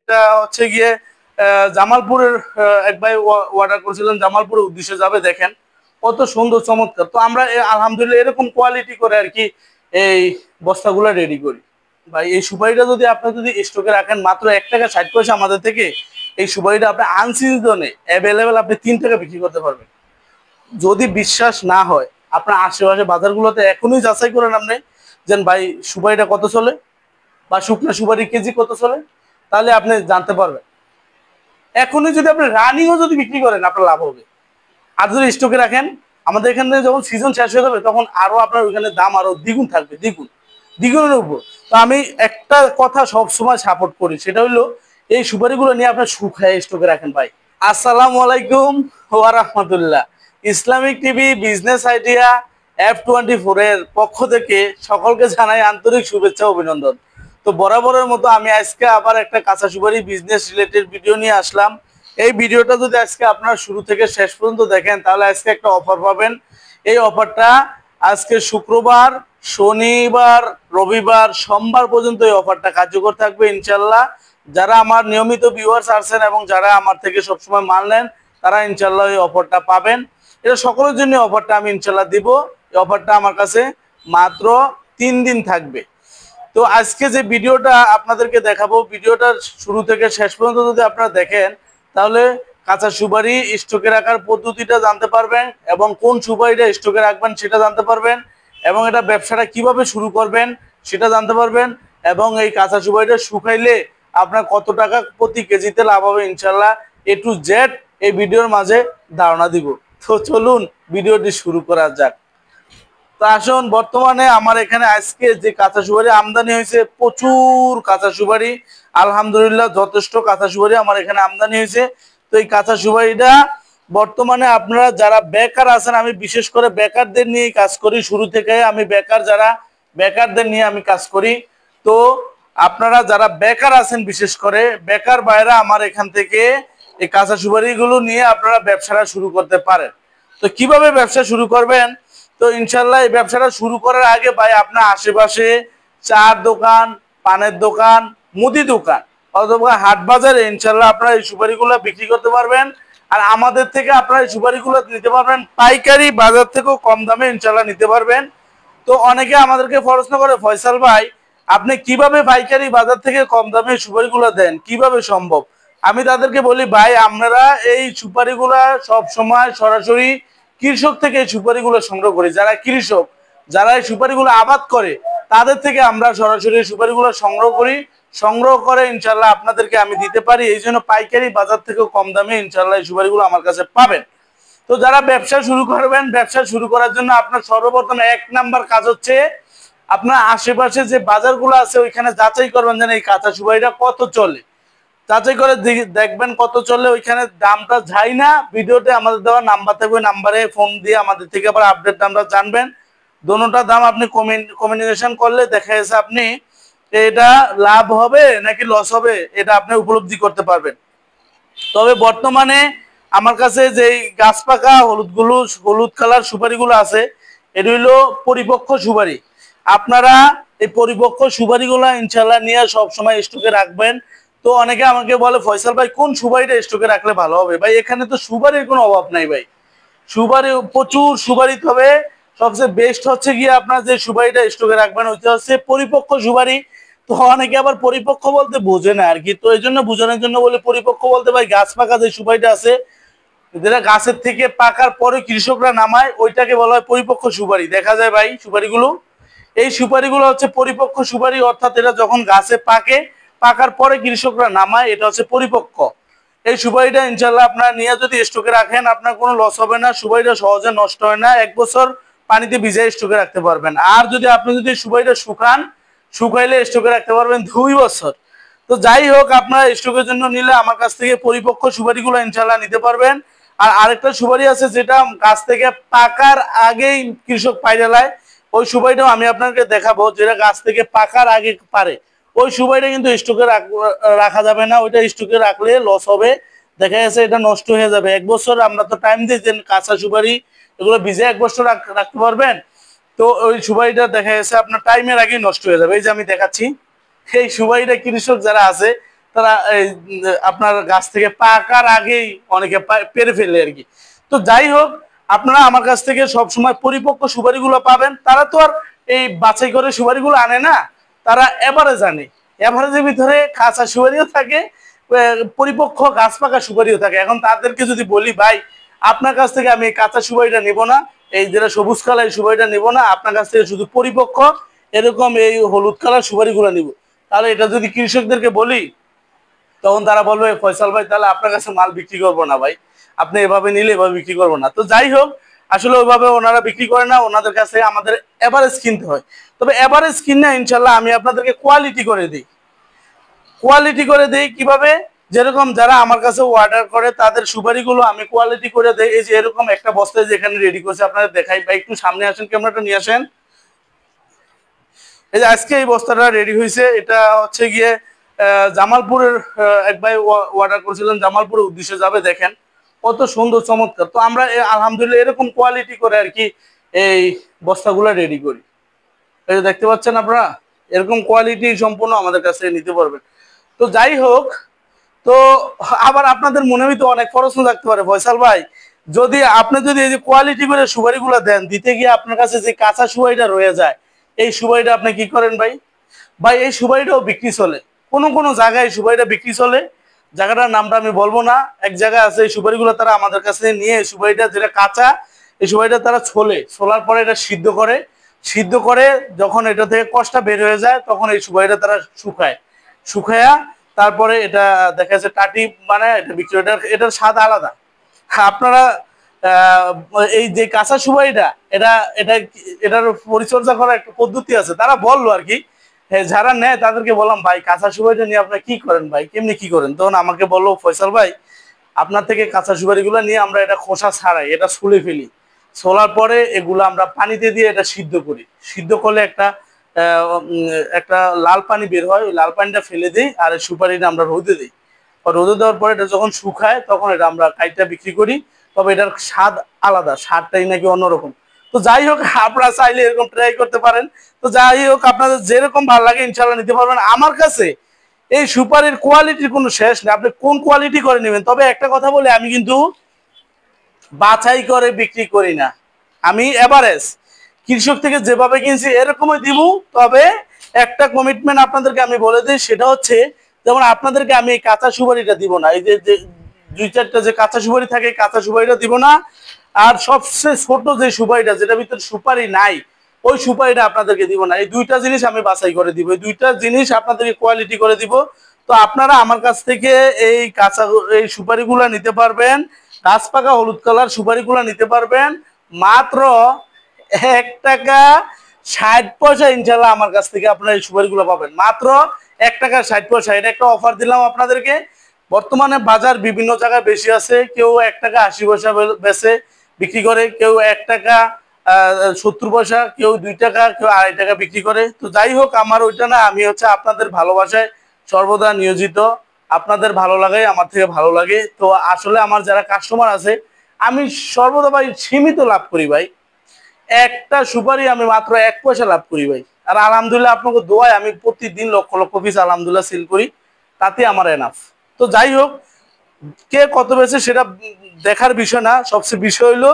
এটা হচ্ছে গিয়ে জামালপুরের এক ভাই অর্ডার করেছিলেন, জামালপুরের উদ্দেশ্যে যাবে। দেখেন কত সুন্দর চমৎকার। তো আমরা আলহামদুলিল্লাহ এরকম কোয়ালিটি করে আর কি এই বস্তাগুলো রেডি করি। ভাই এই সুপারিটা যদি আপনি যদি স্টকে রাখেন মাত্র 1 টাকা 60 পয়সা আমাদের থেকে, এই সুপারিটা আপনি আনসিজনে অ্যাভেলেবেল আপনি 3 টাকা বিক্রি করতে পারবেন। যদি বিশ্বাস না হয় আপনার আশেপাশে বাজারগুলোতে এখনই যাচাই করেন আপনি, যে ভাই সুপারিটা কত চলে বা শুকনো সুপারি কেজি কত চলে, তাহলে আপনি জানতে পারবেন। এখনই যদি আপনি রানিংও যদি বিক্রি করেন আপনার লাভ হবে। আর যদি স্টকে রাখেন, আমাদের এখানে যখন সিজন শেষ হয়ে যাবে তখন আরো আপনার ওইখানে দাম আরো দ্বিগুণ থাকবে, দ্বিগুণ দ্বিগুণের উপর। তো আমি একটা কথা সব সময় সাপোর্ট করি, সেটা হলো এই সুপারিগুলো নিয়ে আপনার শুকায় স্টকে রাখেন ভাই। আসসালামু আলাইকুম ওয়া রাহমাতুল্লাহ। Islamic TV business idea F24 এর পক্ষ থেকে সকলকে জানাই আন্তরিক শুভেচ্ছা অভিনন্দন। তো বরাবরের মতো আমি আজকে আবার একটা কাঁচা সুপারি বিজনেস রিলেটেড ভিডিও নিয়ে আসলাম। এই ভিডিওটা যদি আজকে আপনার শুরু থেকে শেষ পর্যন্ত দেখেন তাহলে আজকে একটা অফার পাবেন। এই অফারটা আজকে শুক্রবার, শনিবার, রবিবার, সোমবার পর্যন্ত এই অফারটা কার্যকর থাকবে ইনশাল্লাহ। যারা আমার নিয়মিত ভিউয়ার্স আছেন এবং যারা আমার থেকে সবসময় মাল নেন তারা ইনশাল্লাহ এই অফারটা পাবেন। এটা সকলের জন্য অফারটা আমি ইনশাল্লাহ দিব। এই অফারটা আমার কাছে মাত্র 3 দিন থাকবে। তো আজকে যে ভিডিওটা আপনাদেরকে দেখাবো, ভিডিওটা শুরু থেকে শেষ পর্যন্ত যদি আপনারা দেখেন তাহলে কাঁচা সুপারি স্টকে রাখার পদ্ধতিটা জানতে পারবেন এবং কোন সুপারিটা স্টকে রাখবেন সেটা জানতে পারবেন, এবং এটা ব্যবসাটা কিভাবে শুরু করবেন সেটা জানতে পারবেন, এবং এই কাঁচা সুপারিটা শুকাইলে আপনার কত টাকা প্রতি কেজিতে লাভ হবে ইনশাল্লাহ A to Z এই ভিডিওর মাঝে ধারণা দিব। তো চলুন ভিডিওটি শুরু করা যাক। তো আসুন, বর্তমানে আমার এখানে আজকে যে কাঁচা সুপারি আমদানি হয়েছে, প্রচুর কাঁচা সুপারি, আলহামদুলিল্লাহ যথেষ্ট কাঁচা সুপারি আমার এখানে আমদানি হয়েছে। তো এই কাঁচা সুপারিটা বর্তমানে আপনারা যারা বেকার আছেন, আমি বিশেষ করে বেকারদের নিয়ে কাজ করি শুরু থেকে। আমি বেকারদের নিয়ে আমি কাজ করি। তো আপনারা যারা বেকার আছেন, বিশেষ করে বেকার ভাইরা আমার এখান থেকে এই কাঁচা সুপারিগুলো নিয়ে আপনারা ব্যবসাটা শুরু করতে পারেন। তো কিভাবে ব্যবসা শুরু করবেন? তো ইনশাল্লাহ এই ব্যবসাটা শুরু করার আগে ভাই আপনার আশেপাশে চার দোকান, পানের দোকান, মুদি দোকান অথবা হাট বাজারে ইনশাল্লাহ আপনারা এই সুপারিগুলো বিক্রি করতে পারবেন। আর আমাদের থেকে আপনারা এই সুপারিগুলো নিতে পারবেন পাইকারি বাজার থেকেও কম দামে ইনশাল্লাহ নিতে পারবেন। তো অনেকে আমাদেরকে প্রশ্ন করে, ফয়সাল ভাই আপনি কিভাবে পাইকারি বাজার থেকে কম দামে সুপারিগুলো দেন, কিভাবে সম্ভব? আমি তাদেরকে বলি, ভাই আপনারা এই সুপারিগুলা সব সময় সরাসরি কৃষক থেকে এই সুপারিগুলো সংগ্রহ করি। যারা কৃষক, যারা এই সুপারিগুলো আবাদ করে তাদের থেকে আমরা সরাসরি সুপারিগুলো সংগ্রহ করি। সংগ্রহ করে ইনশাল্লাহ আপনাদেরকে আমি দিতে পারি। এই জন্য পাইকারি বাজার থেকেও কম দামে ইনশাল্লাহ এই সুপারিগুলো আমার কাছে পাবেন। তো যারা ব্যবসা শুরু করবেন, ব্যবসা শুরু করার জন্য আপনার সর্বপ্রথম 1 নাম্বার কাজ হচ্ছে আপনার আশেপাশে যে বাজারগুলো আছে ওইখানে যাচাই করবেন যেন এই কাঁচা সুপারিটা কত চলে। যাচাই করে দেখবেন কত চলে, ওইখানে দামটা যাই না, ভিডিওতে আমাদের দেওয়া নাম্বার থাকবে, নাম্বারে ফোন দিয়ে আমাদের থেকে আবার আপডেট দামটা জানবেন। দোনোটা দাম আপনি কমিউনিকেশন করলে দেখা যাচ্ছে আপনি এটা লাভ হবে নাকি লস হবে এটা আপনি উপলব্ধি করতে পারবেন। তবে বর্তমানে আমার কাছে যেই গাছ পাকা হলুদ কালার সুপারিগুলো আছে, এটা হইলো পরিপক্ক সুপারি। আপনারা এই পরিপক্ক সুপারিগুলো ইনশাল্লাহ নিয়ে সবসময় স্টকে রাখবেন। তো অনেকে আমাকে বলে, ফয়সাল ভাই কোন সুপারিটা স্টকে রাখলে ভালো হবে? ভাই এখানে তো সুপারির কোনো অভাব নাই ভাই, সুপারি প্রচুর সুপারি। তবে সবচেয়ে বেস্ট হচ্ছে গিয়ে আপনার যে সুপারিটা স্টকে রাখবেন ওইটা হচ্ছে পরিপক্ক সুপারি। তো অনেকে আবার পরিপক্ক বলতে বোঝে না আর কি, তো এই জন্য বোঝানোর জন্য বলে পরিপক্ক বলতে ভাই গাছ পাকা যে সুপারিটা আছে, যেটা গাছের থেকে পাকার পরে কৃষকরা নামায় ওইটাকে বলা হয় পরিপক্ক সুপারি। দেখা যায় ভাই সুপারিগুলো, এই সুপারিগুলো হচ্ছে পরিপক্ক সুপারি, অর্থাৎ এটা যখন গাছে পাকে, পাকার পরে কৃষকরা নামায়, এটা হচ্ছে পরিপক্ক। এই সুপারিটা ইনশাল্লাহ আপনারা নিয়ে যদি স্টকে রাখেন আপনার কোনো লস হবে না, সুপারিটা সহজে নষ্ট হয় না, 1 বছর পানিতে ভিজিয়ে স্টকে রাখতে পারবেন। আর যদি আপনি যদি সুপারিটা শুকাইলে স্টকে রাখতে পারবেন 2 বছর। তো যাই হোক, আপনারা স্টকের জন্য নিলে আমার কাছ থেকে পরিপক্ক সুপারিগুলো ইনশাল্লাহ নিতে পারবেন। আর আরেকটা সুপারি আছে যেটা গাছ থেকে পাকার আগেই কৃষক পাইরে লায়, ওই সুপারিটাও আমি আপনাকে দেখাবো, যেটা গাছ থেকে পাকার আগে পারে। ওই সুপারিটা কিন্তু স্টকে রাখা যাবে না, ওইটা স্টকে রাখলে লস হবে, দেখা যাচ্ছে এটা নষ্ট হয়ে যাবে। 1 বছর আমরা তো টাইম দিই যে কাঁচা সুপারি এগুলো ভিজে 1 বছর রাখতে পারবেন। তো ওই সুপারিটা দেখা যাচ্ছে আপনার টাইমের আগেই নষ্ট হয়ে যাবে। এই যে আমি দেখাচ্ছি, এই সুপারিটা কৃষক যারা আছে তারা এই আপনার গাছ থেকে পাকার আগেই অনেকে পেরে ফেলে আর কি। তো যাই হোক, আপনারা আমার কাছ থেকে সব সময় পরিপক্ক সুপারিগুলো পাবেন। তারা তো আর এই বাছাই করে সুপারিগুলো আনে না, তারা এভারেজ আনে। এভারেজের ভিতরে কাঁচা সুপারিও থাকে, পরিপক্ক গাছ পাকা সুপারিও থাকে। এখন তাদেরকে যদি বলি ভাই আপনার কাছ থেকে আমি কাঁচা সুপারিটা নিব না, এই যেটা সবুজ কালার সুপারিটা নিব না, আপনার কাছ থেকে শুধু পরিপক্ক এরকম এই হলুদ কালার সুপারিগুলো নিব, তাহলে এটা যদি কৃষকদেরকে বলি তখন তারা বলবে ফয়সাল ভাই তাহলে আপনার কাছে মাল বিক্রি করবো না ভাই, আপনি এভাবে নিলে এভাবে বিক্রি করবো না। তো যাই হোক, আসলে ওইভাবে ওনারা বিক্রি করে না, ওনাদের কাছে আমাদের এভারেজ কিনতে হয়। তবে এভারেজ কিনে ইনশাল্লাহ আমি আপনাদেরকে কোয়ালিটি করে দিই। কোয়ালিটি করে দেই কিভাবে? যেরকম যারা আমার কাছে অর্ডার করে তাদের সুপারিগুলো আমি কোয়ালিটি করে দেই। এই যে এরকম একটা বস্তায় যেখানে রেডি করছে আপনাদের দেখাই, বা একটু সামনে আসেন, ক্যামেরাটা নিয়ে আসেন। এই যে আজকে এই বস্তাটা রেডি হয়েছে, এটা হচ্ছে গিয়ে জামালপুরের এক ভাই অর্ডার করেছিলেন, জামালপুরের উদ্দেশ্যে যাবে। দেখেন কত সুন্দর চমৎকার। তো আমরা আলহামদুলিল্লাহ এরকম কোয়ালিটি করে আর কি এই বস্তাগুলো রেডি করি। এই যে দেখতে পাচ্ছেন আপনারা, এরকম কোয়ালিটি সম্পূর্ণ আমাদের কাছে নিতে পারবেন। তো যাই হোক, তো আবার আপনাদের মনে হয়তো অনেক প্রশ্ন থাকতে পারে, ফয়সাল ভাই যদি আপনি যদি এই যে কোয়ালিটি করে সুপারিগুলো দেন, দিতে গিয়ে আপনার কাছে যে কাঁচা সুপারিটা রয়ে যায়, এই সুপারিটা আপনি কি করেন ভাই? ভাই এই সুপারিটাও বিক্রি চলে, কোনো কোনো জায়গায় সুপারিটা বিক্রি চলে, জায়গাটার নামটা আমি বলবো না। এক জায়গায় আছে এই সুপারিগুলো তারা আমাদের কাছে নিয়ে সুপারিটা যেটা কাঁচা, এই সুপারিটা তারা ছোলার পরে এটা সিদ্ধ করে যখন এটা থেকে কষটা বের হয়ে যায় তখন এই সুপারিটা তারা শুকায়া তারপরে এটা দেখা যাচ্ছে টাটি বানায় এটা বিক্রি, এটার স্বাদ আলাদা। আপনারা এই যে কাঁচা সুপারিটা এটা এটা এটার পরিচর্যা করার একটা পদ্ধতি আছে, তারা বললো আর কি। যারা নেয় তাদেরকে বললাম ভাই কাঁচা সুপারিটা নিয়ে আপনারা কি করেন ভাই, কেমনি কি করেন? তখন আমাকে বললো ফয়সাল ভাই আপনার থেকে কাঁচা সুপারিগুলো নিয়ে আমরা এটা খোসা ছাড়াই, এটা ছুলে ফেলি, ছোলার পরে এগুলো আমরা পানিতে দিয়ে এটা সিদ্ধ করি, সিদ্ধ করলে একটা লাল পানি বের হয়, ওই লাল পানিটা ফেলে দিই আর সুপারিটা আমরা রোদে দিই। রোদে দেওয়ার পরে এটা যখন শুকায় তখন এটা আমরা কাইটা বিক্রি করি। তবে এটার স্বাদ আলাদা, স্বাদটাই নাকি অন্যরকম। তো যাই হোক, আপনারা চাইলে এরকম ট্রাই করতে পারেন। তো যাই হোক, আপনাদের যেরকম ভালো লাগে ইনশাল্লাহ নিতে পারবেন আমার কাছে। এই সুপারির কোয়ালিটির কোনো শেষ নেই, আপনি কোন কোয়ালিটি করে নেবেন। তবে একটা কথা বলি, আমি কিন্তু বাছাই করে বিক্রি করি না, আমি এভারেজ কৃষক থেকে যেভাবে কিনছি এরকমই দিব। তবে একটা কমিটমেন্ট আপনাদেরকে আমি বলে দিই, সেটা হচ্ছে যেমন আপনাদেরকে আমি এই কাঁচা সুপারিটা দিব না, এই যে দুই চারটা যে কাঁচা সুপারি থাকে কাঁচা সুপারিটা দিব না। আর সবচেয়ে ছোট যে সুপারিটা যেটা ভিতরে সুপারি নাই ওই সুপারিটা আপনাদেরকে দিব না। এই দুইটা জিনিস আমি বাছাই করে দিব, এই দুইটা জিনিস আপনাদেরকে কোয়ালিটি করে দিব। তো আপনারা আমার কাছ থেকে এই এই সুপারিগুলো নিতে পারবেন, গাছ পাকা হলুদ কালার সুপারিগুলো নিতে পারবেন মাত্র 1 টাকা 60 পয়সা। ইনশাল্লাহ আমার কাছ থেকে আপনারা এই সুপারিগুলো পাবেন মাত্র 1 টাকা 60 পয়সা। এটা একটা অফার দিলাম আপনাদেরকে। বর্তমানে বাজার বিভিন্ন জায়গায় বেশি আছে, কেউ 1 টাকা 80 পয়সা বেচে বিক্রি করে, কেউ 1 টাকা 70 পয়সা, কেউ 2 টাকা, কেউ 2.5 টাকা বিক্রি করে। তো যাই হোক, আমার ওইটা না, আমি হচ্ছে আপনাদের ভালোবাসায় সর্বদা নিয়োজিত, আপনাদের ভালো লাগে আমার থেকে ভালো লাগে। তো আসলে আমার যারা কাস্টমার আছে আমি সর্বদা ভাই সীমিত লাভ করি ভাই, একটা সুপারি আমি মাত্র 1 পয়সা লাভ করি ভাই। আর আলহামদুলিল্লাহ আপনাকে দোয়ায় আমি প্রতিদিন লক্ষ লক্ষ পিস আলহামদুলিল্লাহ সেল করি, তাতে আমার এনাফ। তো যাই হোক, কে কত বেশি সেটা দেখার বিষয় না, সবচেয়ে বিষয় হইলো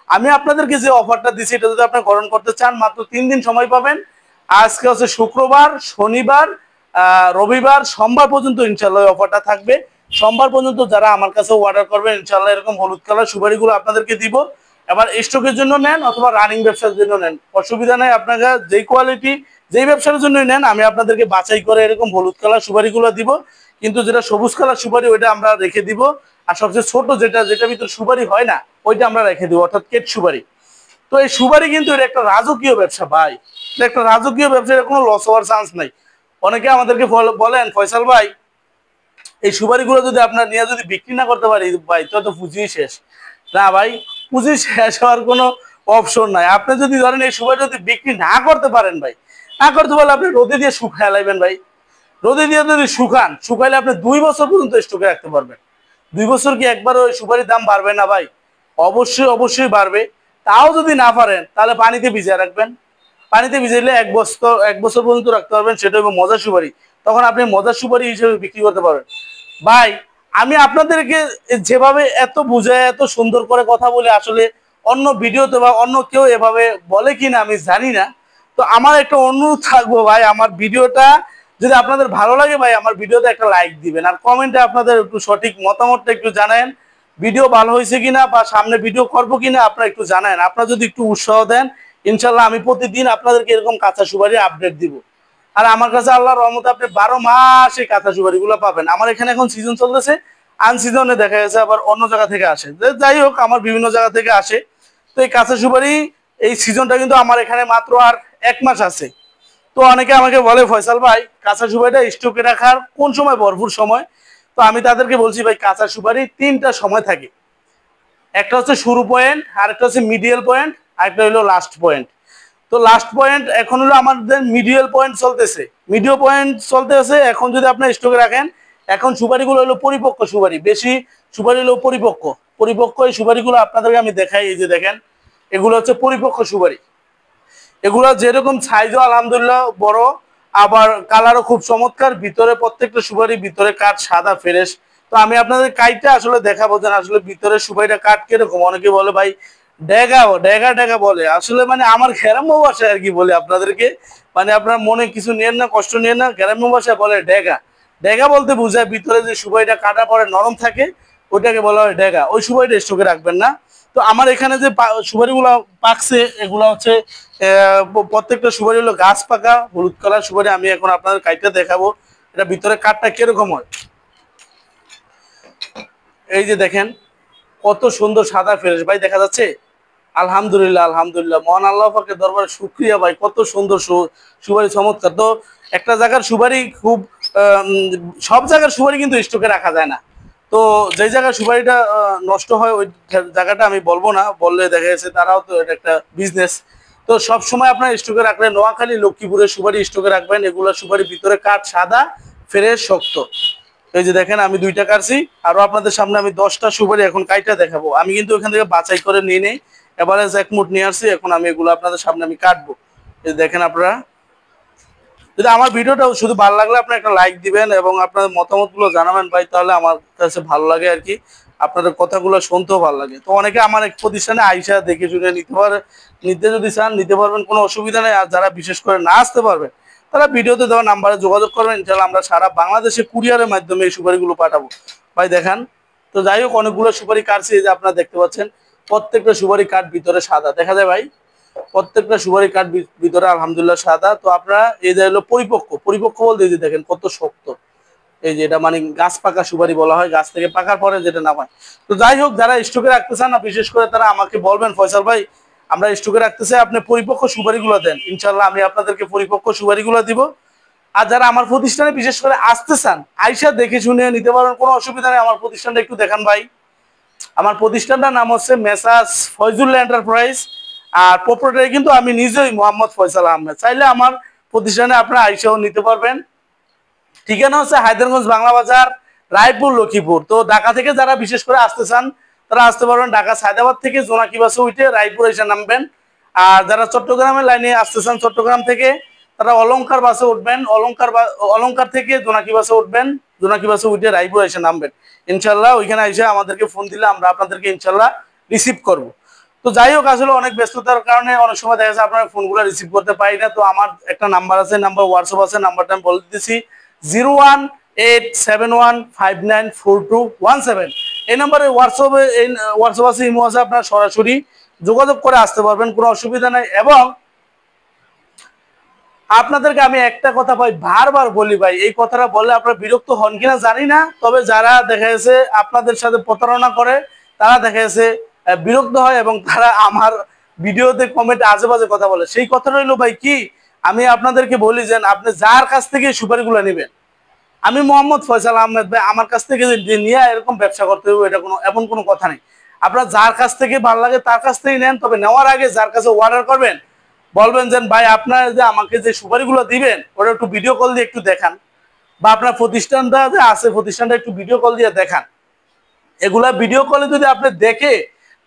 আমি আপনাদেরকে যে অফারটা দিচ্ছি এটা যদি আপনি গ্রহণ করতে চান মাত্র 3 দিন সময় পাবেন। আজকে হচ্ছে শুক্রবার, শনিবার, রবিবার, সোমবার পর্যন্ত ইনশাল্লাহ অফারটা থাকবে। সোমবার পর্যন্ত যারা আমার কাছে অর্ডার করবেন ইনশাল্লাহ এরকম হলুদ কালার সুপারিগুলো আপনাদেরকে দিব। এবার স্টকের জন্য নেন অথবা রানিং ব্যবসার জন্য নেন, অসুবিধা নেই। আপনারা যেই কোয়ালিটি যেই ব্যবসার জন্যই নেন আমি আপনাদেরকে বাছাই করে এরকম হলুদ কালার সুপারিগুলো দিব। কিন্তু যেটা সবুজ কালার সুপারি ওইটা আমরা রেখে দিব, আর সবচেয়ে ছোট যেটা ভিতরে সুপারি হয় না ওইটা আমরা রেখে দিব, অর্থাৎ কেট সুপারি। তো এই সুপারি কিন্তু এটা একটা রাজকীয় ব্যবসা ভাই, এটা একটা রাজকীয় ব্যবসা, এর কোনো লস হওয়ার চান্স নাই। অনেকে আমাদেরকে বলেন ফয়সাল ভাই এই সুপারিগুলো যদি আপনার নিয়ে যদি বিক্রি না করতে পারি ভাই তো পুঁজি শেষ। না ভাই, পুঁজি শেষ হওয়ার কোনো অপশন নাই। আপনি যদি ধরেন এই সুপারি যদি বিক্রি না করতে পারেন ভাই, না করতে পারলে আপনি রোদে দিয়ে শুকায় লাইবেন ভাই। রোদে দিয়ে যদি শুকাইলে আপনি 2 বছর পর্যন্ত স্টকে রাখতে পারবেন। 2 বছর কি একবার ওই সুপারির দাম বাড়বে না ভাই? অবশ্যই অবশ্যই বাড়বে। তাও যদি না পারেন তাহলে পানিতে ভিজিয়ে রাখবেন, পানিতে ভিজাইলে 1 বছর পর্যন্ত রাখতে পারবেন, সেটা হবে মজা সুপারি। তখন আপনি মজার সুপারি হিসেবে বিক্রি করতে পারবেন। ভাই আমি আপনাদেরকে যেভাবে এত বুঝায় এত সুন্দর করে কথা বলে, আসলে অন্য ভিডিওতে বা অন্য কেউ এভাবে বলে কিনা আমি জানি না। তো আমার একটা অনুরোধ থাকবো ভাই, আমার ভিডিওটা যদি আপনাদের ভালো লাগে ভাই, আমার ভিডিওতে একটা লাইক দিবেন, আর কমেন্টে আপনাদের একটু সঠিক মতামতটা একটু জানান, ভিডিও ভালো হয়েছে কিনা বা সামনে ভিডিও করবো কিনা আপনারা একটু জানান। আপনারা যদি একটু উৎসাহ দেন, ইনশাল্লাহ আমি প্রতিদিন আপনাদেরকে এরকম কাঁচা সুপারি আপডেট দিব। আর আমার কাছে আল্লাহর রহমতে আপনি 12 মাস এই কাঁচা সুপারি গুলো পাবেন। আমার এখানে এখন সিজন চলতেছে, আনসিজনে দেখা গেছে আবার অন্য জায়গা থেকে আসে, যাই হোক আমার বিভিন্ন জায়গা থেকে আসে। তো এই কাঁচা সুপারি এই সিজনটা কিন্তু আমার এখানে মাত্র আর 1 মাস আছে। তো অনেকে আমাকে বলে ফয়সাল ভাই কাঁচা সুপারিটা স্টকে রাখার কোন সময় ভরপুর সময়? তো আমি তাদেরকে বলছি ভাই কাঁচা সুপারি 3টা সময় থাকে। একটা হচ্ছে শুরু পয়েন্ট, আরেকটা হচ্ছে মিডিয়াল পয়েন্ট, আরেকটা হলো লাস্ট পয়েন্ট। তো লাস্ট পয়েন্ট এখন হলো আমাদের মিডিয়াল পয়েন্ট চলতেছে, মিডিয়াল পয়েন্ট চলতেছে এখন। যদি আপনি স্টকে রাখেন, এখন সুপারিগুলো হলো পরিপক্ক সুপারি, বেশি সুপারি হলো পরিপক্ক। পরিপক্ক এই সুপারিগুলো আপনাদেরকে আমি দেখাই, এই যে দেখেন এগুলো হচ্ছে পরিপক্ক সুপারি। এগুলো যেরকম সাইজও আলহামদুলিল্লাহ বড়, আবার কালারও খুব চমৎকার, ভিতরে প্রত্যেকটা সুপারি ভিতরে কাঠ সাদা ফ্রেশ। তো আমি আপনাদের কাইটটা আসলে দেখাবো যে আসলে ভিতরে সুপারিটা কাঠ কিরকম। অনেকে বলে ভাই ডেগা ডেগা ডেগা বলে, আসলে মানে আমার গ্রাম্য ভাষায় আর কি বলে আপনাদেরকে, মানে আপনার মনে কিছু নিয়েন না, কষ্ট নিয়েন না, গ্রাম্য ভাষায় বলে ডেগা। ডেগা বলতে বোঝায় ভিতরে যে সুপারিটা কাটা পরে নরম থাকে, ওইটাকে বলা হয় ডেগা। ওই সুপারিটা স্টকে রাখবেন না। তো আমার এখানে যে সুপারিগুলো পাকছে এগুলো হচ্ছে প্রত্যেকটা সুপারি হলো গাছ পাকা হলুদ কালার সুপারি। আমি এখন আপনাদের কাইটটা দেখাবো এটা ভিতরে কাঠটা কিরকম হয়। এই যে দেখেন কত সুন্দর সাদা ফ্রেশ ভাই, দেখা যাচ্ছে? আলহামদুলিল্লাহ আলহামদুলিল্লাহ, মহান আল্লাহ পাকের দরবারে শুকরিয়া ভাই, কত সুন্দর সুপারি চমৎকার। তো একটা জায়গার সুপারি খুব সব জায়গার সুপারি কিন্তু স্টকে রাখা যায় না। তো যে জায়গায় সুপারিটা নষ্ট হয় ওই জায়গাটা আমি বলবো না, বললে দেখা গেছে তারাও তো এটা একটা বিজনেস। তো সব সময় আপনার স্টকে রাখলে নোয়াখালী লক্ষ্মীপুরের সুপারি স্টকে রাখবেন। এগুলো সুপারি ভিতরে কাঠ সাদা ফ্রেশ শক্ত। এই যে দেখেন আমি 2টা কাটছি, আরো আপনাদের সামনে আমি 10টা সুপারি এখন কাইটা দেখাবো। আমি কিন্তু ওখান থেকে বাছাই করে নিয়ে নেই, এবারে এক মুঠ নিয়ে আসছি, এখন আমি এগুলো আপনাদের সামনে আমি কাটবো। এই দেখেন আপনারা যদি আমার ভিডিওটা শুধু ভালো লাগলে আপনি একটা লাইক দিবেন এবং আপনার মতামতগুলো জানাবেন ভাই, তাহলে আমার কাছে ভালো লাগে আর কি, আপনাদের কথাগুলো শুনতেও ভালো লাগে। তো অনেকে আমার এক প্রতিষ্ঠানে আইসা দেখে শুনে নিতে পারে, নিতে যদি চান নিতে পারবেন, কোনো অসুবিধা নেই। আর যারা বিশেষ করে না আসতে পারবে তারা ভিডিওতে দেওয়া নাম্বারে যোগাযোগ করবেন, ইনশাআল্লাহ আমরা সারা বাংলাদেশে কুরিয়ারের মাধ্যমে এই সুপারিগুলো পাঠাবো ভাই। দেখান তো যাই হোক অনেকগুলো সুপারি কাটছি, এই যে আপনারা দেখতে পাচ্ছেন প্রত্যেকটা সুপারি কাঠ ভিতরে সাদা দেখা যায় ভাই, প্রত্যেকটা সুপারি কাঠ ভিতরে আলহামদুলিল্লাহ সাদা। তো আপনারা এই যে হলো পরিপক্ক, পরিপক্ক বলতে এই যে দেখেন কত শক্ত। এই যে এটা মানে গাছ পাকা সুপারি বলা হয়, গাছ থেকে পাকার পরে যেটা নামায়। তো যাই হোক যারা স্টকে রাখতে চান না বিশেষ করে তারা আমাকে বলবেন ফয়সাল ভাই আমরা স্টকে রাখতে চাই, আপনি পরিপক্ক সুপারিগুলো দেন, ইনশাল্লাহ আমি আপনাদেরকে পরিপক্ক সুপারিগুলো দিব। আর যারা আমার প্রতিষ্ঠানে বিশেষ করে আসতে চান আইসা দেখে শুনে নিতে পারবেন, কোনো অসুবিধা নেই। আমার প্রতিষ্ঠানটা একটু দেখান ভাই। আমার প্রতিষ্ঠানটার নাম হচ্ছে মেসার্স ফয়জুল্লাহ এন্টারপ্রাইজ, আর প্রপার্টারি কিন্তু আমি নিজেই মোহাম্মদ ফয়সাল আহমেদ। চাইলে আমার প্রতিষ্ঠানে আপনারা আইসাও নিতে পারবেন। ঠিকানা হচ্ছে হায়দ্রারগঞ্জ বাংলা বাজার, রায়পুর, লক্ষ্মীপুর। তো ঢাকা থেকে যারা বিশেষ করে আসতে চান তারা আসতে পারবেন। ঢাকা সায়দাবাদ থেকে জোনাকি বাসে উঠে রায়পুর এসে নামবেন। আর যারা চট্টগ্রামের লাইনে আসতে চান চট্টগ্রাম থেকে তারা অলংকার বাসে উঠবেন, অলংকার থেকে জোনাকি বাসে উঠবেন, জোনাকি বাসে উঠে রায়পুর এসে নামবেন। ইনশাল্লাহ ওইখানে এসে আমাদেরকে ফোন দিলে আমরা আপনাদেরকে ইনশাল্লাহ রিসিভ করব। তো যাই হোক আসলে অনেক ব্যস্ততার কারণে অনেক সময় দেখা যাচ্ছে আপনার ফোনগুলো রিসিভ করতে পারি না। তো আমার একটা নাম্বার আছে, নাম্বার হোয়াটসঅ্যাপ আছে, নাম্বারটা আমি বলে দিতেছি 01871594217। এই নাম্বারে হোয়াটসঅ্যাপ আছে, ইমো আছে, আপনার সরাসরি যোগাযোগ করে আসতে পারবেন, কোনো অসুবিধা নাই। এবং আপনাদেরকে আমি একটা কথা ভাই বারবার বলি ভাই, এই কথাটা বললে আপনারা বিরক্ত হন কিনা জানি না, তবে যারা দেখা গেছে আপনাদের সাথে প্রতারণা করে তারা দেখা গেছে বিরক্ত হয় এবং তারা আমার ভিডিওতে কমেন্টে আজে বাজে কথা বলে। সেই কথাটা হইলো ভাই কি, আমি আপনাদেরকে বলি যে আপনি যার কাছ থেকে সুপারিগুলো নেবেন, আমি মোহাম্মদ ফয়সাল আহমেদ ভাই, আমার কাছ থেকে যে নিয়ে এরকম ব্যবসা করতে হবে এটা কোনো এমন কোনো কথা নেই। আপনার যার কাছ থেকে ভালো লাগে তার কাছ থেকেই নেন, তবে নেওয়ার আগে যার কাছে অর্ডার করবেন বলবেন যে ভাই আপনার যে আমাকে যে সুপারিগুলো দিবেন ওটা একটু ভিডিও কল দিয়ে একটু দেখান, বা আপনার প্রতিষ্ঠানটা যে আছে প্রতিষ্ঠানটা একটু ভিডিও কল দিয়ে দেখান। এগুলা ভিডিও কলে যদি আপনি দেখে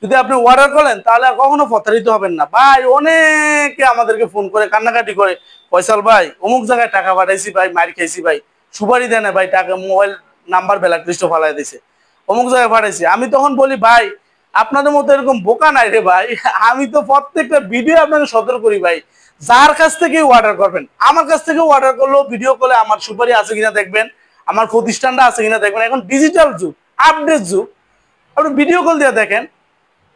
যদি আপনি অর্ডার করেন তাহলে আর কখনো প্রতারিত হবেন না ভাই। অনেকে আমাদেরকে ফোন করে কান্নাকাটি করে ফয়সাল ভাই অমুক জায়গায় টাকা পাঠাইছি ভাই, মার খাইছি ভাই, সুপারি দেয় না ভাই, টাকা মোবাইল নাম্বার ব্ল্যাক লিস্টে ফালাই দিছে, অমুক জায়গায় পাঠাইছি। আমি তখন বলি ভাই আপনাদের মতো এরকম বোকা নাই রে ভাই, আমি তো প্রত্যেকটা ভিডিও আপনাকে সতর্ক করি ভাই, যার কাছ থেকে অর্ডার করবেন, আমার কাছ থেকে অর্ডার করলেও ভিডিও কলে আমার সুপারি আছে কিনা দেখবেন, আমার প্রতিষ্ঠানটা আছে কিনা দেখবেন। এখন ডিজিটাল যুগ, আপডেট যুগ, আপনি ভিডিও কল দিয়ে দেখেন।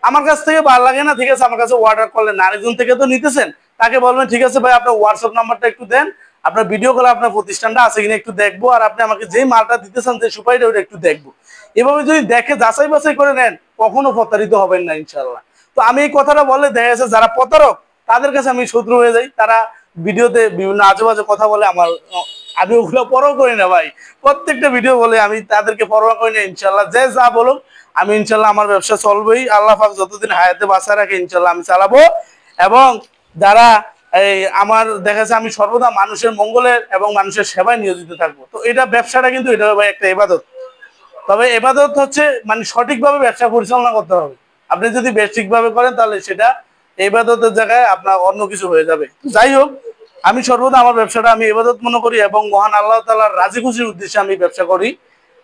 আমার কাছ থেকে ভালো লাগে না, ঠিক আছে, আমার কাছে অর্ডার করলেন না, আরেকজন থেকে তো নিতেছেন, তাকে বলবেন ঠিক আছে ভাই আপনার হোয়াটসঅ্যাপ নাম্বারটা একটু দেন, আপনার ভিডিও কলে আপনার প্রতিষ্ঠানটা আছে কিনা একটু দেখবো, আর আপনি আমাকে যেই মালটা দিতেছেন যে সুপারিটা ওটা একটু দেখবো। এভাবে যদি দেখে যাচাই বাছাই করে নেন, কখনো প্রতারিত হবেন না ইনশাল্লাহ। তো আমি এই কথাটা বললে দেখা যাচ্ছে যারা প্রতারক তাদের কাছে আমি শত্রু হয়ে যাই, তারা ভিডিওতে বিভিন্ন আজেবাজে কথা বলে, আমি ওগুলো পরোয়া করি না ভাই, প্রত্যেকটা ভিডিও বলে আমি তাদেরকে পরোয়া করি না ইনশাল্লাহ, যে যা বলুক আমি ইনশাল্লাহ আমার ব্যবসা চলবেই, আল্লাহ পাক যতদিন হায়াতে বাঁচা রাখে ইনশাল্লাহ আমি চালাবো। এবং যারা এই আমার দেখা যাচ্ছে আমি সর্বদা মানুষের মঙ্গলের এবং মানুষের সেবায় নিয়োজিত থাকবো। তো এটা ব্যবসাটা কিন্তু এটা ভাই একটা ইবাদত, তবে ইবাদত হচ্ছে মানে সঠিকভাবে ব্যবসা পরিচালনা করতে হবে। আপনি যদি বেসিকভাবে করেন তাহলে সেটা ইবাদতের জায়গায় আপনার অন্য কিছু হয়ে যাবে। যাই হোক, আমি সর্বদা আমার ব্যবসাটা আমি ইবাদত মনে করি এবং মহান আল্লাহ তাআলার রাজি খুশির উদ্দেশ্যে আমি ব্যবসা করি।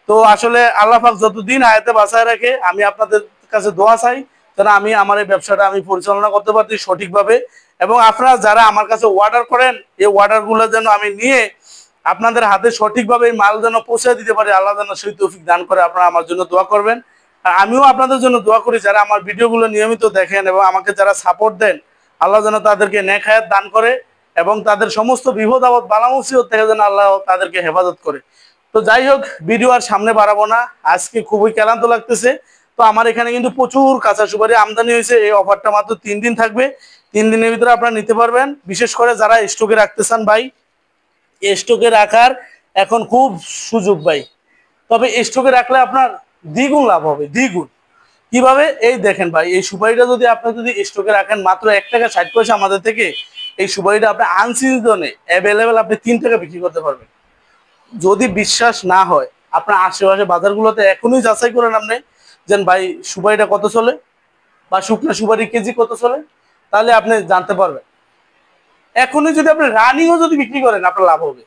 তো আসলে আল্লাহ পাক যতদিন হায়াতে বাঁচায় রাখে আমি আপনাদের কাছে দোয়া চাই যেন আমি আমার এই ব্যবসাটা আমি পরিচালনা করতে পারি সঠিকভাবে। এবং আপনারা যারা আমার কাছে অর্ডার করেন, এই অর্ডারগুলো যেন আমি নিয়ে আপনাদের হাতে সঠিকভাবে এই মাল যেন পৌঁছে দিতে পারি, আল্লাহ যেন সেই তৌফিক দান করে। আপনারা আমার জন্য দোয়া করবেন, আর আমিও আপনাদের জন্য দোয়া করি যারা আমার ভিডিওগুলো নিয়মিত দেখেন এবং আমাকে যারা সাপোর্ট দেন, আল্লাহ যেন তাদেরকে নেক হায়াত দান করে এবং তাদের সমস্ত বিপদ আপদ বালা মুসিবত থেকে যেন আল্লাহ তাদেরকে হেফাজত করে। তো যাই হোক, ভিডিও আর সামনে বাড়াবো না, আজকে খুবই ক্লান্ত লাগতেছে। তো আমার এখানে কিন্তু প্রচুর কাঁচা সুপারি আমদানি হয়েছে, এই অফারটা মাত্র 3 দিন থাকবে, 3 দিনের ভিতরে আপনারা নিতে পারবেন। বিশেষ করে যারা স্টকে রাখতে চান ভাই, স্টকে রাখার এখন খুব সুযোগ ভাই, তবে স্টকে রাখলে আপনার দ্বিগুণ লাভ হবে, দ্বিগুণ। কিভাবে? এই দেখেন ভাই, এই সুপারিটা যদি আপনি যদি স্টকে রাখেন মাত্র 1 টাকা 60 পয়সা আমাদের থেকে, এই সুপারিটা আপনি আনসিজনে অ্যাভেলেবেল আপনি 3 টাকা বিক্রি করতে পারবেন। যদি বিশ্বাস না হয় আপনার আশেপাশে বাজারগুলোতে এখনই যাচাই করেন আপনি, যেন ভাই সুপারিটা কত চলে বা শুকনো সুপারি কেজি কত চলে, তাহলে আপনি জানতে পারবেন। এখনই যদি আপনি রানিংও যদি বিক্রি করেন আপনার লাভ হবে।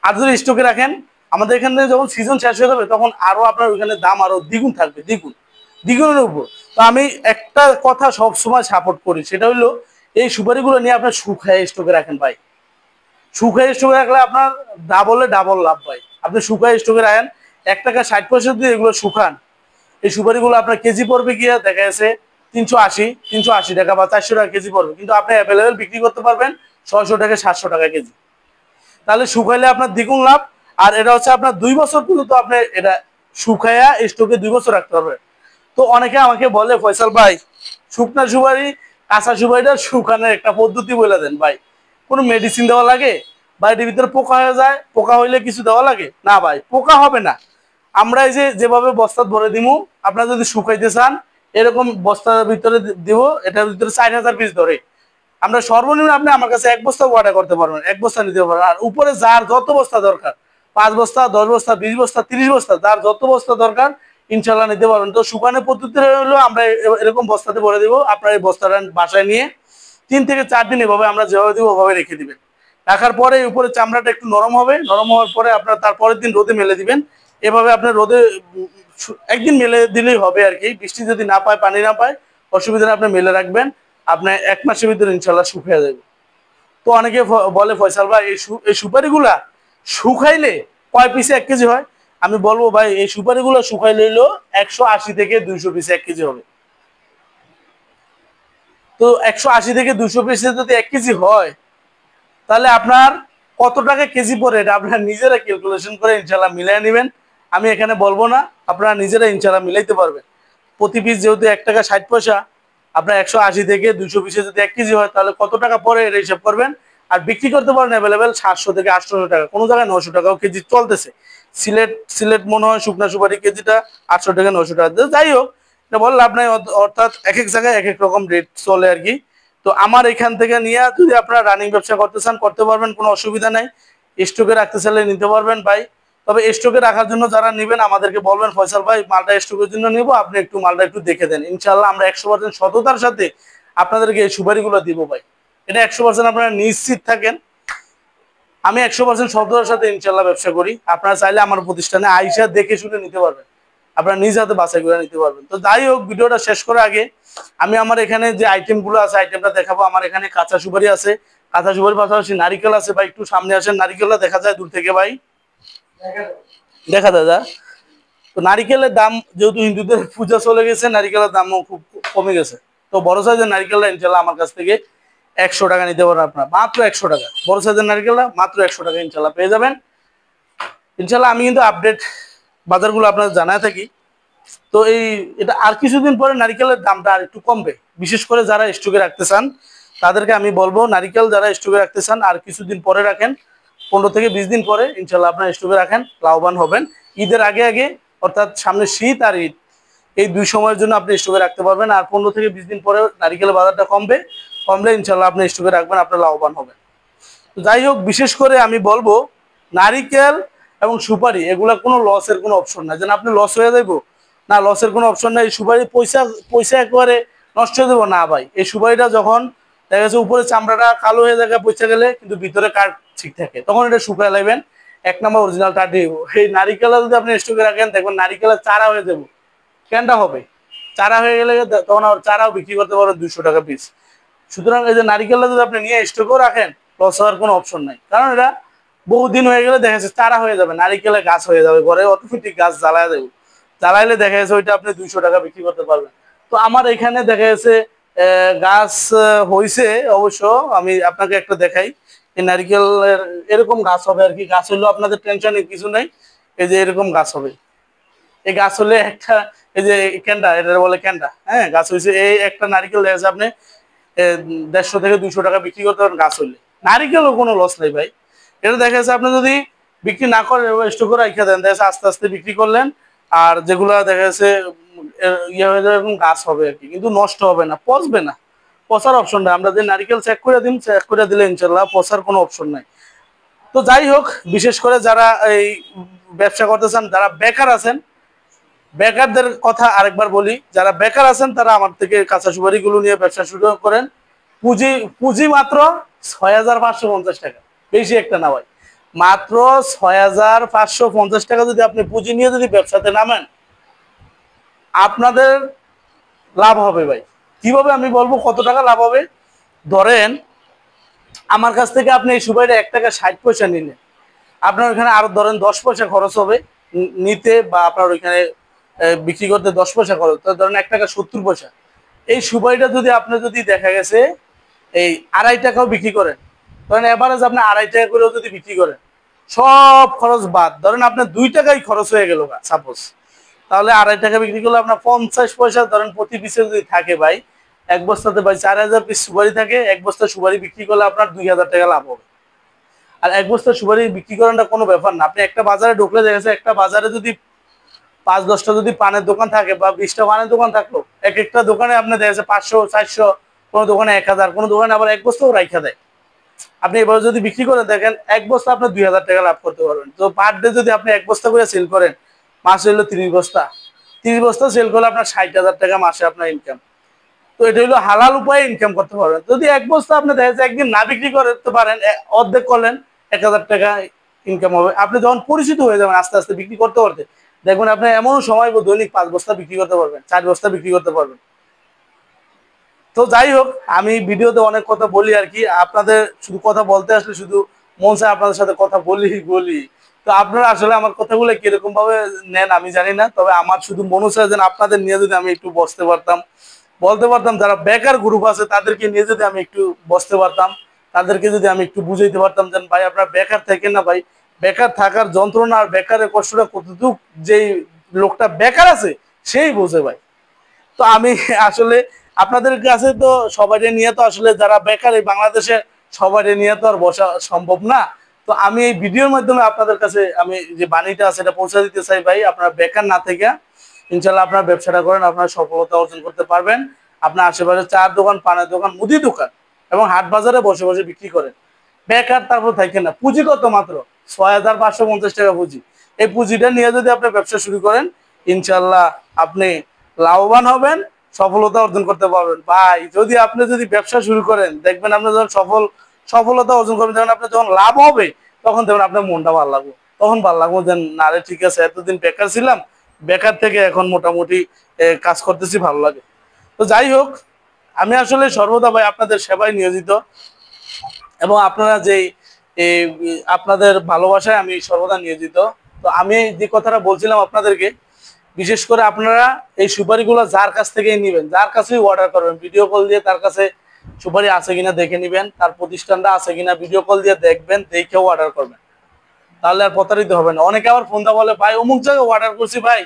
আর যদি স্টকে রাখেন, আমাদের এখানে যখন সিজন শেষ হয়ে যাবে তখন আরো আপনার ওইখানে দাম আরো দ্বিগুণ থাকবে, দ্বিগুণ, দ্বিগুণের উপর। তো আমি একটা কথা সব সময় সাপোর্ট করি, সেটা হলো এই সুপারিগুলো নিয়ে আপনার শুকায় স্টকে রাখেন ভাই। শুকায় স্টকে রাখলে আপনার ডাবলে ডাবল লাভ ভাই। আপনি শুকায় স্টকে রাখেন, 1 টাকা 60 পয়সা দিয়ে এগুলো শুকান, এই সুপারিগুলো আপনার কেজি পড়বে গিয়ে দেখা যাচ্ছে 380 টাকা বা 400 টাকা কেজি পড়বে, কিন্তু আপনি অ্যাভেলেবেল বিক্রি করতে পারবেন 600 টাকা 700 টাকা কেজি। তাহলে শুকাইলে আপনার দ্বিগুণ লাভ। আর এটা হচ্ছে আপনার 2 বছর পর্যন্ত আপনি এটা শুকাইয়া স্টকে 2 বছর রাখতে পারবেন। তো অনেকে আমাকে বলে ফয়সাল ভাই শুকনা সুপারি কাঁচা সুপারিটা শুকানোর একটা পদ্ধতি বলে দেন ভাই, কোনো মেডিসিন দেওয়া লাগে বা এটির ভিতরে পোকা হয়ে যায়, পোকা হইলে কিছু দেওয়া লাগে না ভাই, পোকা হবে না। আমরা এই যে যেভাবে বস্তা ভরে দিমু, আপনারা যদি শুকাইতে চান এরকম বস্তার ভিতরে দিব, এটার ভিতরে 4000 পিস ধরে আমরা সর্বনিম্ন আপনি আমার কাছে 1 বস্তা অর্ডার করতে পারবেন, 1 বস্তা নিতে পারবেন। আর উপরে যার যত বস্তা দরকার, 5 বস্তা 10 বস্তা 20 বস্তা 30 বস্তা, যার যত বস্তা দরকার ইনশাল্লাহ নিতে পারবেন। তো শুকানোর পদ্ধতি হলো আমরা এরকম বস্তাতে ভরে দিব, আপনার এই বস্তাটা বাসায় নিয়ে 3 থেকে 4 দিন এভাবে আমরা যেভাবে দিব ওভাবে রেখে দিবেন। রাখার পরে উপরে চামড়াটা একটু নরম হবে, নরম হওয়ার পরে আপনার তারপরের দিন রোদে মেলে দিবেন। এভাবে আপনার রোদে একদিন মেলে দিলেই হবে আর কি, বৃষ্টি যদি না পায় পানি না পায় অসুবিধা নেই, আপনি মেলে রাখবেন, আপনার 1 মাসের ভিতরে ইনশাল্লাহ শুকিয়ে যাবে। তো অনেকে বলে ফয়সাল ভাই এই সুপারিগুলা শুকাইলে কয় পিসে 1 কেজি হয়? আমি বলবো ভাই এই সুপারিগুলো শুকাইলে হইলো 180 থেকে 200 পিসে 1 কেজি হবে। তো 180 থেকে 200 পিসে যদি 1 কেজি হয় তাহলে আপনার কত টাকা কেজি পড়ে এটা আপনারা নিজেরা ক্যালকুলেশন করে ইনশাল্লাহ মিলাই নেবেন। আমি এখানে বলবো না, আপনারা নিজেরা ইনশাল্লাহ মিলাইতে পারবেন। প্রতি পিস যেহেতু 1 টাকা 60 পয়সা, আপনার 180 থেকে 200 পিসে যদি 1 কেজি হয় তাহলে কত টাকা পরে এটা হিসাব করবেন। আর বিক্রি করতে পারেন অ্যাভেলেবেল 700 থেকে 800 টাকা, কোনো জায়গায় 900 টাকাও কেজি চলতেছে। সিলেট মনে হয় শুকনা সুপারি কেজিটা 800 থেকে 900 টাকা। যাই হোক, এটা বললে আপনার অর্থাৎ এক এক জায়গায় এক এক রকম রেট চলে আর কি। তো আমার এখান থেকে নিয়ে যদি আপনারা রানিং ব্যবসা করতে চান করতে পারবেন, কোনো অসুবিধা নাই। স্টকে রাখতে চাইলে নিতে পারবেন ভাই। তবে স্টকে রাখার জন্য যারা নেবেন আমাদেরকে বলবেন ফয়সাল ভাই মালটা স্টকের জন্য নেব, আপনি একটু মালটা একটু দেখে দেন, ইনশাল্লাহ আমরা 100% সততার সাথে আপনাদেরকে এই সুপারিগুলো দিব ভাই। এটা 100% আপনারা নিশ্চিত থাকেন। আমি 100% সততার সাথে ইনশাল্লাহ ব্যবসা করি। আপনারা চাইলে আমার প্রতিষ্ঠানে আইসা দেখে শুনে নিতে পারবেন, আপনারা নিজ হাতে বাছাই করে নিতে পারবেন। তো যাই হোক, ভিডিওটা শেষ করার আগে আমি আমার এখানে যে আইটেমগুলো আছে আইটেমটা দেখাবো। আমার এখানে কাঁচা সুপারি আছে, কাঁচা সুপারি পাশাপাশি নারিকেল আছে। ভাই একটু সামনে আসেন, নারিকেলটা দেখা যায় দূর থেকে ভাই, দেখা দাদা। তো নারিকেলের দাম যেহেতু হিন্দুদের পূজা চলে গেছে, নারিকেলের দামও খুব কমে গেছে। তো বড় সাইজের নারিকেলটা ইনশাল্লাহ আমার কাছ থেকে 100 টাকা নিতে পারেন আপনার, মাত্র 100 টাকা। বড় সাইজের নারিকেলটা মাত্র 100 টাকা ইনশাল্লাহ পেয়ে যাবেন। ইনশাল্লাহ আমি কিন্তু আপডেট বাজারগুলো আপনাদের জানায় থাকি। তো এটা আর কিছুদিন পরে নারিকেলের দামটা আর একটু কমবে, বিশেষ করে যারা স্টকে রাখতে চান তাদেরকে আমি বলবো, নারিকেল যারা স্টকে রাখতে চান আর কিছুদিন পরে রাখেন, 15 থেকে 20 দিন পরে ইনশাল্লাহ আপনার স্টকে রাখেন, লাভবান হবেন। ঈদের আগে আগে, অর্থাৎ সামনে শীত আর ঈদ, এই দুই সময়ের জন্য আপনি স্টকে রাখতে পারবেন। আর 15 থেকে 20 দিন পরে নারিকেলের বাজারটা কমলে ইনশাল্লাহ আপনি স্টকে রাখবেন, আপনার লাভবান হবেন। তো যাই হোক, বিশেষ করে আমি বলবো নারিকেল এবং সুপারি এগুলা কোনো লসের কোনো অপশন নাই, যেন আপনি লস হয়ে যাইবো না, লসের কোনো অপশন নাই। সুপারি পয়সা পয়সা একবারে নষ্ট হয়ে দেবো না ভাই। এই সুপারিটা যখন দেখা যাচ্ছে উপরে চামড়াটা কালো হয়ে যায় পয়সা গেলে, কিন্তু ভিতরে কাঠ ঠিক থাকে, তখন এটা শুকায় লাগবেন, 1 নম্বর অরিজিনাল কাঠ দিব। এই নারিকেল যদি আপনি স্টকে রাখেন দেখবেন নারিকেলের চারা হয়ে যাবো, কেনটা হবে, চারা হয়ে গেলে তখন আর চারাও বিক্রি করতে পারবেন 200 টাকা পিস। সুতরাং এই যে নারিকেলটা যদি আপনি নিয়ে স্টকেও রাখেন, লস হওয়ার কোনো অপশন নাই, কারণ এটা বহুদিন হয়ে গেলে দেখা যাচ্ছে চারা হয়ে যাবে, নারিকেলের গাছ হয়ে যাবে, ঘরে অটোমেটিক গাছ জ্বালায় দেবে, জ্বালাইলে দেখা যাচ্ছে ওইটা আপনি 200 টাকা বিক্রি করতে পারবেন। তো আমার এখানে দেখা যাচ্ছে গাছ হয়েছে অবশ্য, আমি আপনাকে একটা দেখাই। এই নারিকেলের এরকম গাছ হবে আর কি, গাছ হইলেও আপনাদের টেনশনের কিছু নাই। এই যে এরকম গাছ হবে, এই গাছ হলে একটা, এই যে ক্যান্ডা, এটা বলে ক্যান্ডা, হ্যাঁ গাছ হয়েছে। এই একটা নারিকেল দেখা যাচ্ছে আপনি 150 থেকে 200 টাকা বিক্রি করতে পারেন গাছ হইলে, নারিকেলও কোনো লস নেই ভাই। এটা দেখা যাচ্ছে আপনি যদি বিক্রি না করেন, স্টক করে রেখে দেন, দেখা যাচ্ছে আস্তে আস্তে বিক্রি করলেন, আর যেগুলো দেখা যাচ্ছে ইয়ে হয়ে যাবে, এরকম গাছ হবে আর কি, কিন্তু নষ্ট হবে না, পচবে না। পচার অপশন নাই, আমরা যে নারিকেল চেক করে দিলে ইনশাল্লাহ পচার কোনো অপশন নাই। তো যাই হোক, বিশেষ করে যারা এই ব্যবসা করতে চান, যারা বেকার আছেন, বেকারদের কথা আরেকবার বলি, যারা বেকার আছেন তারা আমার থেকে কাঁচা সুপারিগুলো নিয়ে ব্যবসা শুরু করেন। পুঁজি পুঁজি মাত্র 6550 টাকা, বেশি একটা না ভাই, মাত্র 6550 টাকা যদি আপনি পুঁজি নিয়ে যদি ব্যবসাতে নামেন, আপনাদের লাভ হবে ভাই। কিভাবে আমি বলবো কত টাকা লাভ হবে। ধরেন আমার কাছ থেকে আপনি এই সুপারিটা 1 টাকা 60 পয়সা নিলেন, আপনার ওইখানে আরো ধরেন 10 পয়সা খরচ হবে নিতে, বা আপনার ওইখানে বিক্রি করতে 10 পয়সা খরচ, তো ধরেন 1 টাকা 70 পয়সা। এই সুপারিটা যদি আপনি যদি দেখা গেছে এই 2.5 টাকাও বিক্রি করেন, ধরেন এভারেজ আপনি 2.5 টাকা করেও যদি বিক্রি করেন, সব খরচ বাদ, ধরেন আপনার 2 টাকাই খরচ হয়ে গেল সাপোজ, তাহলে 2.5 টাকা বিক্রি করলে আপনার 50 পয়সা ধরেন প্রতি পিসে যদি থাকে ভাই, এক বস্তাতে ভাই 4000 পিস সুপারি থাকে, এক বস্তা সুপারি বিক্রি করলে আপনার 2000 টাকা লাভ হবে। আর এক বস্তা সুপারি বিক্রি করাটা কোনো ব্যাপার না। আপনি একটা বাজারে ঢুকলে দেখা যাচ্ছে, একটা বাজারে যদি 5-10টা যদি পানের দোকান থাকে বা 20টা পানের দোকান থাকলো, এক একটা দোকানে আপনি দেখা যাচ্ছে 500-400, কোনো দোকানে 1000, কোনো দোকানে আবার এক বস্তাও রাখা দেয়। আপনি এবার যদি বিক্রি করে দেখেন, এক বস্তা আপনি 2000 টাকা লাভ করতে পারবেন। তো পার ডে যদি আপনি এক বস্তা করে সেল করেন, মাসে হলো 30 বস্তা, 30 বস্তা সেল করলে আপনার 60,000 টাকা মাসে আপনার ইনকাম। তো এটা হলো হালাল উপায়ে ইনকাম করতে পারবেন। যদি এক বস্তা আপনি দেখা যাচ্ছে একদিন না বিক্রি করতে পারেন, অর্ধেক করলেন, 1000 টাকা ইনকাম হবে। আপনি যখন পরিচিত হয়ে যাবেন আস্তে আস্তে বিক্রি করতে করতে, দেখবেন আপনি এমন সময় দৈনিক 5 বস্তা বিক্রি করতে পারবেন, 4 বস্তা বিক্রি করতে পারবেন। তো যাই হোক, আমি ভিডিওতে অনেক কথা বলি আর কি, আপনাদের শুধু কথা বলতে আসলে শুধু মন চায় আপনাদের সাথে কথা বলি। তো আপনারা আসলে আমার কথাগুলো কিরকম ভাবে নেন আমি জানি না, তবে আমার শুধু মনে চায় যেন আপনাদের নিয়ে যদি আমি একটু বসতে পারতাম, বলতে পারতাম, যারা বেকার গ্রুপ আছে তাদেরকে নিয়ে যদি আমি একটু বসতে পারতাম, তাদেরকে যদি আমি একটু বুঝাইতে পারতাম যে ভাই আপনারা বেকার থাকেন না ভাই, বেকার থাকার যন্ত্রণা আর বেকারের কষ্টটা কতটুক যেই লোকটা বেকার আছে সেই বোঝে ভাই। তো আমি আসলে আপনাদের কাছে তো সবাই নিয়ে তো আসলে যারা বেকার এই বাংলাদেশে সবাই নিয়ে তো আর বসা সম্ভব না। তো আমি এই ভিডিওর মাধ্যমে আপনাদের কাছে আমি যে বাণীটা আছে এটা পৌঁছে দিতে চাই ভাই, আপনারা বেকার না থেকে ইনশাল্লাহ আপনার ব্যবসাটা করেন, আপনার সফলতা অর্জন করতে পারবেন। আপনার আশেপাশে চার দোকান, পানের দোকান, মুদি দোকান এবং হাট বাজারে বসে বসে বিক্রি করেন, বেকার তারপর থাকেন না। পুঁজি কত? মাত্র 6550 টাকা পুঁজি। এই পুঁজিটা নিয়ে যদি আপনি ব্যবসা শুরু করেন, ইনশাল্লাহ আপনি লাভবান হবেন, সফলতা অর্জন করতে পারবেন ভাই। যদি আপনি ব্যবসা শুরু করেন, দেখবেন আপনি যখন সফলতা অর্জন করবেন, যখন আপনার যখন লাভ হবে, তখন দেখবেন আপনার মনটা ভালো লাগবে, তখন ভালো লাগবে যে না রে ঠিক আছে, এতদিন বেকার ছিলাম, বেকার থেকে এখন মোটামুটি কাজ করতেছি, ভালো লাগে। তো যাই হোক, আমি আসলে সর্বদা ভাই আপনাদের সেবায় নিয়োজিত, এবং আপনারা যেই এই আপনাদের ভালোবাসায় আমি সর্বদা নিয়োজিত। তো আমি যে কথাটা বলছিলাম আপনাদেরকে, বিশেষ করে আপনারা এই সুপারিগুলো যার কাছ থেকেই নেবেন, যার কাছেই অর্ডার করবেন, ভিডিও কল দিয়ে তার কাছে সুপারি আছে কিনা দেখে নেবেন, তার প্রতিষ্ঠানটা আছে কিনা ভিডিও কল দিয়ে দেখবেন, দেখেও অর্ডার করবেন, তাহলে আর প্রতারিত হবে না। অনেকে আবার ফোনটা বলে ভাই অমুক জায়গায় অর্ডার করছি ভাই,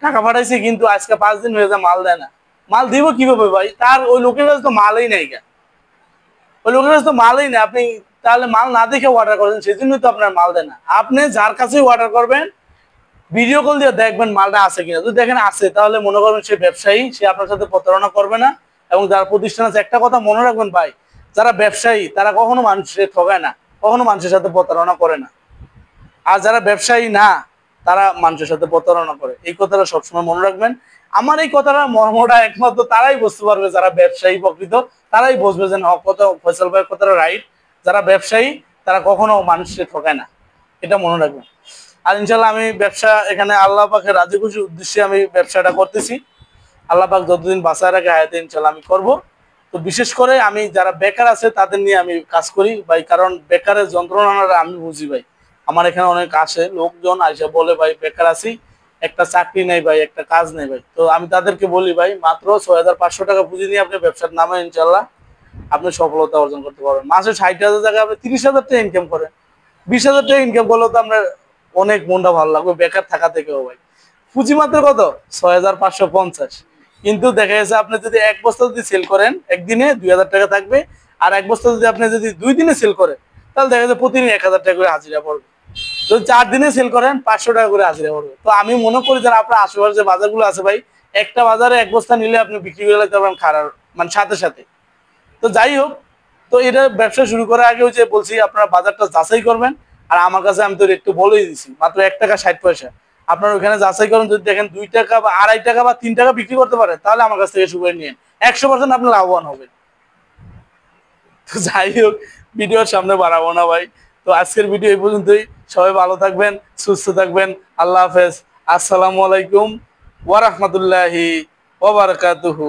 টাকা পাঠাইছি, কিন্তু আজকে 5 দিন হয়ে যায় মাল দেয় না। মাল দিব কিভাবে ভাই? তার ওই লোকের কাছে তো মালই নাই, ওই লোকের কাছে তো মালই নেই। আপনি তাহলে মাল না দেখে অর্ডার করেন, সেই জন্যই তো আপনার মাল দেয় না। আপনি যার কাছেই অর্ডার করবেন, ভিডিও কল দিয়ে দেখবেন মালটা আছে কিনা, যদি দেখেন আছে তাহলে মনে করবেন সে ব্যবসায়ী, সে আপনার সাথে প্রতারণা করবে না। এবং যারা প্রতিষ্ঠান আছে, একটা কথা মনে রাখবেন ভাই, যারা ব্যবসায়ী তারা কখনো মানুষের ঠকায় না, কখনো মানুষের সাথে প্রতারণা করে না। আর যারা ব্যবসায়ী না, তারা মানুষের সাথে প্রতারণা করে, এই কথাটা সবসময় মনে রাখবেন। আমার এই কথাটা মর্মটা একমাত্র তারাই বুঝতে পারবে যারা ব্যবসায়ী প্রকৃত, তারাই বুঝবে যে কত ফয়সাল ভাইয়ের কথাটা রাইট। যারা ব্যবসায়ী তারা কখনো মানুষকে ঠকায় না, এটা মনে রাখবেন। আর ইনশাল্লাহ আমি ব্যবসা এখানে আল্লাহ পাকের রাজি খুশির উদ্দেশ্যে আমি ব্যবসাটা করতেছি। আল্লাহ পাক যতদিন বাঁচায় রাখে হায়াতে ইনশাল্লাহ আমি করব। তো বিশেষ করে আমি যারা বেকার আছে তাদের নিয়ে আমি কাজ করি ভাই, কারণ বেকারের যন্ত্রণাটা আমি বুঝি ভাই। আমার এখানে অনেক আসে লোকজন, আইসা বলে ভাই বেকার আছি, একটা চাকরি নেই ভাই, একটা কাজ নেই ভাই। তো আমি তাদেরকে বলি ভাই, মাত্র 6,500 টাকা পুঁজি নিয়ে আপনি ব্যবসার নামে ইনশাল্লাহ আপনি সফলতা অর্জন করতে পারবেন। মাসে 60,000 টাকা, আপনি 30,000 টাকা ইনকাম করেন, 20,000 টাকা ইনকাম করলেও তো আপনার অনেক মনটা ভালো লাগবে বেকার থাকা থেকেও ভাই। পুঁজি মাত্র কত? 6,550। কিন্তু দেখা যাচ্ছে আপনি যদি এক বস্তা যদি সেল করেন, একদিনে 2,000 টাকা থাকবে। আর এক বস্তা যদি আপনি যদি 2 দিনে সেল করেন, তাহলে দেখা যাচ্ছে প্রতিদিন 1,000 টাকা করে হাজিরা পড়বে। যদি 4 দিনে সেল করেন, 500 টাকা করে হাজিরা পড়বে। তো আমি মনে করি যে আপনার আশেপাশে যে বাজারগুলো আছে ভাই, একটা বাজারে এক বস্তা নিলে আপনি বিক্রি করে লাগতে পারবেন খারাপ, মানে সাথে সাথে। তো যাই হোক, তো এটা ব্যবসা শুরু করার আগে যে বলছি আপনারা বাজারটা যাচাই করবেন। আর আমার কাছে আমি তো একটু বলেই দিছি, মাত্র 1 টাকা 60 পয়সা। আপনার ওখানে যাচাই করেন, যদি দেখেন 2 টাকা বা 2.5 টাকা বা 3 টাকা বিক্রি করতে পারেন, তাহলে আমার কাছ থেকে সুপারি নিন, 100% আপনি লাভবান হবেন। তো যাই হোক, ভিডিওর সামনে বাড়াবো না ভাই। তো আজকের ভিডিও এই পর্যন্তই। সবাই ভালো থাকবেন, সুস্থ থাকবেন। আল্লাহ হাফেজ। আসসালামু আলাইকুম ওয়া রাহমাতুল্লাহি ওয়া বারাকাতুহু।